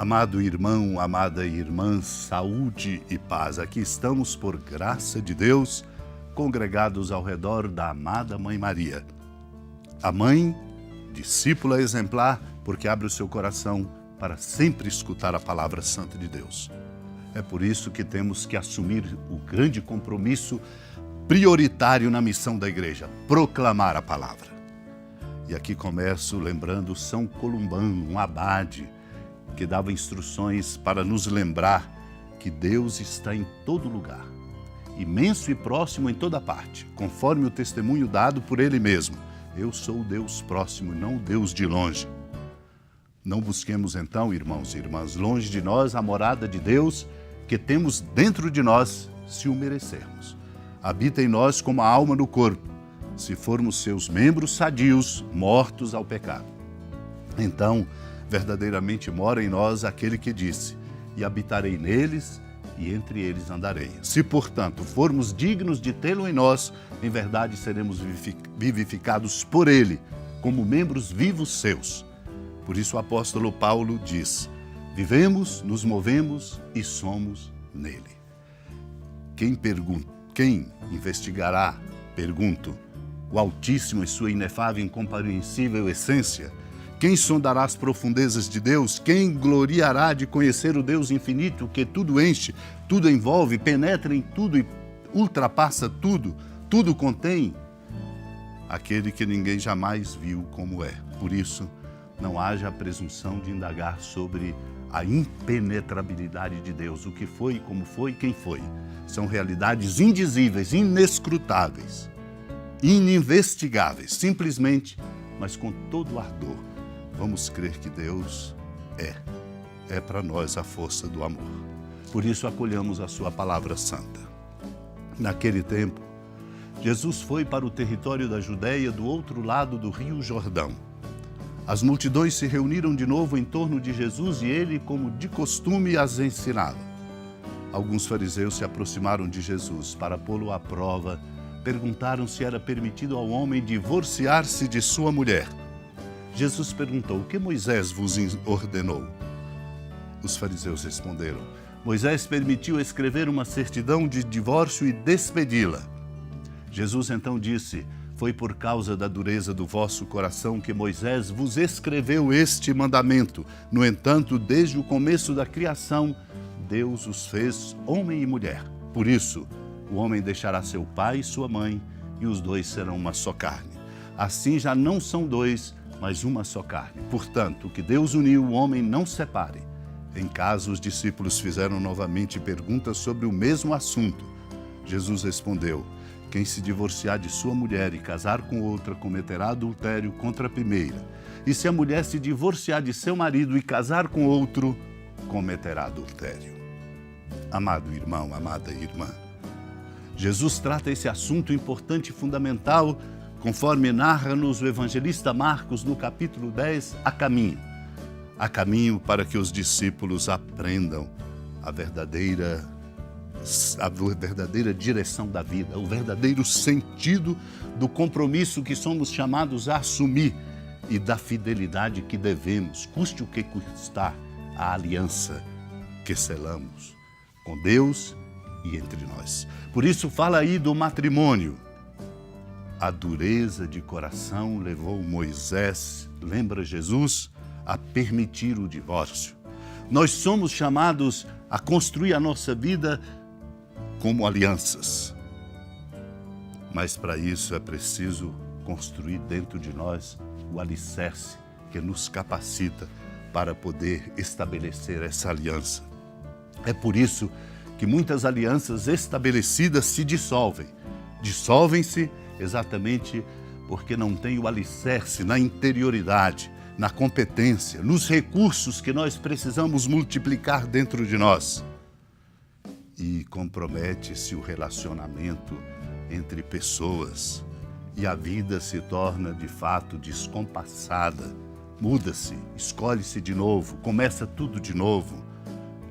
Amado irmão, amada irmã, saúde e paz. Aqui estamos, por graça de Deus, congregados ao redor da amada Mãe Maria. A mãe, discípula exemplar, porque abre o seu coração para sempre escutar a palavra santa de Deus. É por isso que temos que assumir o grande compromisso prioritário na missão da igreja, proclamar a palavra. E aqui começo lembrando São Columbano, um abade, que dava instruções para nos lembrar que Deus está em todo lugar, imenso e próximo em toda parte, conforme o testemunho dado por Ele mesmo. Eu sou o Deus próximo e não o Deus de longe. Não busquemos então, irmãos e irmãs, longe de nós a morada de Deus que temos dentro de nós, se o merecermos. Habita em nós como a alma no corpo, se formos seus membros sadios, mortos ao pecado. Então, verdadeiramente mora em nós aquele que disse: e habitarei neles, e entre eles andarei. Se, portanto, formos dignos de tê-lo em nós, em verdade seremos vivificados por ele, como membros vivos seus. Por isso o apóstolo Paulo diz: vivemos, nos movemos e somos nele. Quem investigará, pergunto, o Altíssimo e sua inefável e incompreensível essência? Quem sondará as profundezas de Deus? Quem gloriará de conhecer o Deus infinito que tudo enche, tudo envolve, penetra em tudo e ultrapassa tudo, tudo contém? Aquele que ninguém jamais viu como é. Por isso, não haja a presunção de indagar sobre a impenetrabilidade de Deus, o que foi, como foi, quem foi. São realidades indizíveis, inescrutáveis, ininvestigáveis, simplesmente, mas com todo o ardor. Vamos crer que Deus é para nós a força do amor. Por isso acolhamos a sua palavra santa. Naquele tempo, Jesus foi para o território da Judéia do outro lado do rio Jordão. As multidões se reuniram de novo em torno de Jesus e ele, como de costume, as ensinava. Alguns fariseus se aproximaram de Jesus para pô-lo à prova. Perguntaram se era permitido ao homem divorciar-se de sua mulher. Jesus perguntou: o que Moisés vos ordenou? Os fariseus responderam: Moisés permitiu escrever uma certidão de divórcio e despedi-la. Jesus então disse: foi por causa da dureza do vosso coração que Moisés vos escreveu este mandamento. No entanto, desde o começo da criação, Deus os fez homem e mulher. Por isso, o homem deixará seu pai e sua mãe, e os dois serão uma só carne. Assim já não são dois, mas uma só carne. Portanto, o que Deus uniu, o homem não separe. Em casa, os discípulos fizeram novamente perguntas sobre o mesmo assunto. Jesus respondeu: quem se divorciar de sua mulher e casar com outra cometerá adultério contra a primeira. E se a mulher se divorciar de seu marido e casar com outro, cometerá adultério. Amado irmão, amada irmã, Jesus trata esse assunto importante e fundamental, conforme narra-nos o evangelista Marcos no capítulo 10, a caminho para que os discípulos aprendam a verdadeira direção da vida, o verdadeiro sentido do compromisso que somos chamados a assumir e da fidelidade que devemos, custe o que custar, a aliança que selamos com Deus e entre nós. Por isso fala aí do matrimônio. A dureza de coração levou Moisés, lembra Jesus, a permitir o divórcio. Nós somos chamados a construir a nossa vida como alianças. Mas para isso é preciso construir dentro de nós o alicerce que nos capacita para poder estabelecer essa aliança. É por isso que muitas alianças estabelecidas se dissolvem. Dissolvem-se exatamente porque não tem o alicerce na interioridade, na competência, nos recursos que nós precisamos multiplicar dentro de nós. E compromete-se o relacionamento entre pessoas e a vida se torna de fato descompassada. Muda-se, escolhe-se de novo, começa tudo de novo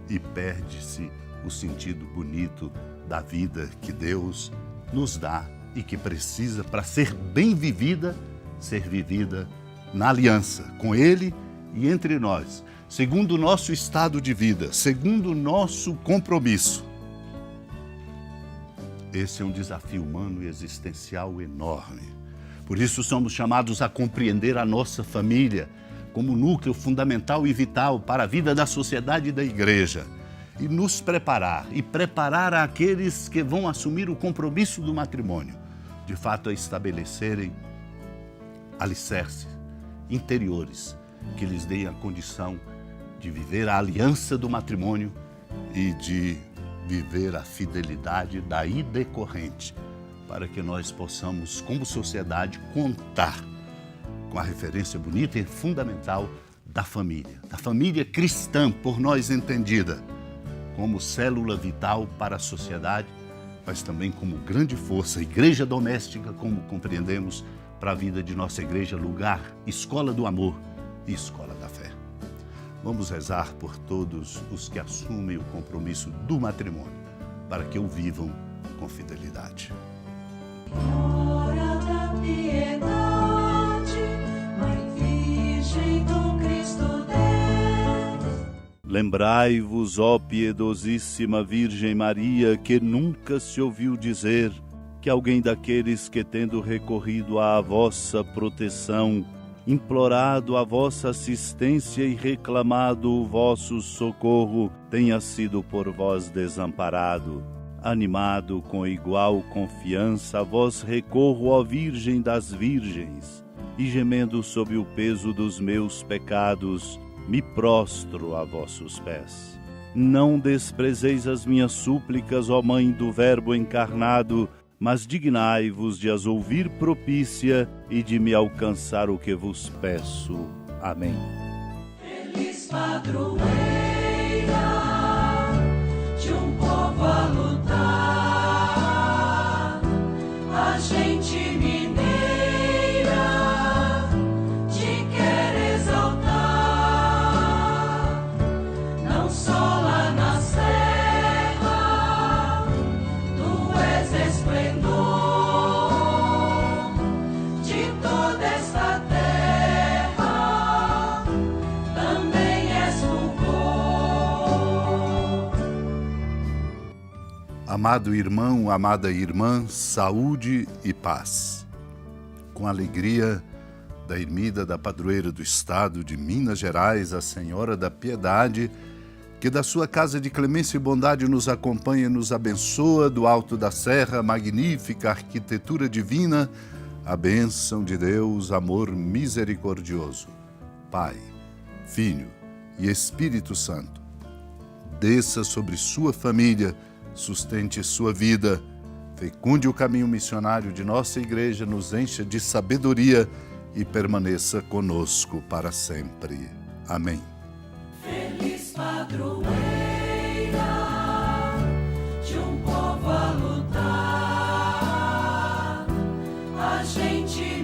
e perde-se o sentido bonito da vida que Deus nos dá e que precisa, para ser bem vivida, ser vivida na aliança com Ele e entre nós. segundo o nosso estado de vida, segundo o nosso compromisso. Esse é um desafio humano e existencial enorme. Por isso somos chamados a compreender a nossa família como núcleo fundamental e vital para a vida da sociedade e da igreja, e nos preparar, e preparar aqueles que vão assumir o compromisso do matrimônio, de fato a estabelecerem alicerces interiores que lhes deem a condição de viver a aliança do matrimônio e de viver a fidelidade daí decorrente, para que nós possamos, como sociedade, contar com a referência bonita e fundamental da família cristã, por nós entendida como célula vital para a sociedade, mas também como grande força, igreja doméstica, como compreendemos, para a vida de nossa igreja, lugar, escola do amor e escola da fé. Vamos rezar por todos os que assumem o compromisso do matrimônio, para que o vivam com fidelidade. Hora da piedade, Mãe Virgem do Cristo Deus. Lembrai-vos, ó piedosíssima Virgem Maria, que nunca se ouviu dizer que alguém daqueles que, tendo recorrido à vossa proteção, implorado a vossa assistência e reclamado o vosso socorro, tenha sido por vós desamparado. Animado com igual confiança, a vós recorro, ó Virgem das Virgens, e gemendo sob o peso dos meus pecados, me prostro a vossos pés. Não desprezeis as minhas súplicas, ó Mãe do Verbo encarnado, mas dignai-vos de as ouvir propícia e de me alcançar o que vos peço. Amém. Feliz padroeira de um povo a lutar, a gente mineira te quer exaltar, não só lá na serra, tu és esplendor de toda esta terra, também és fulgor. Amado irmão, amada irmã, saúde e paz. Com a alegria da ermida da padroeira do estado de Minas Gerais, a Senhora da Piedade, que da sua casa de clemência e bondade nos acompanha e nos abençoa do alto da serra, magnífica arquitetura divina, a bênção de Deus, amor misericordioso, Pai, Filho e Espírito Santo, desça sobre sua família, sustente sua vida, fecunde o caminho missionário de nossa igreja, nos encha de sabedoria e permaneça conosco para sempre. Amém. Feliz padroeira de um povo a lutar, a gente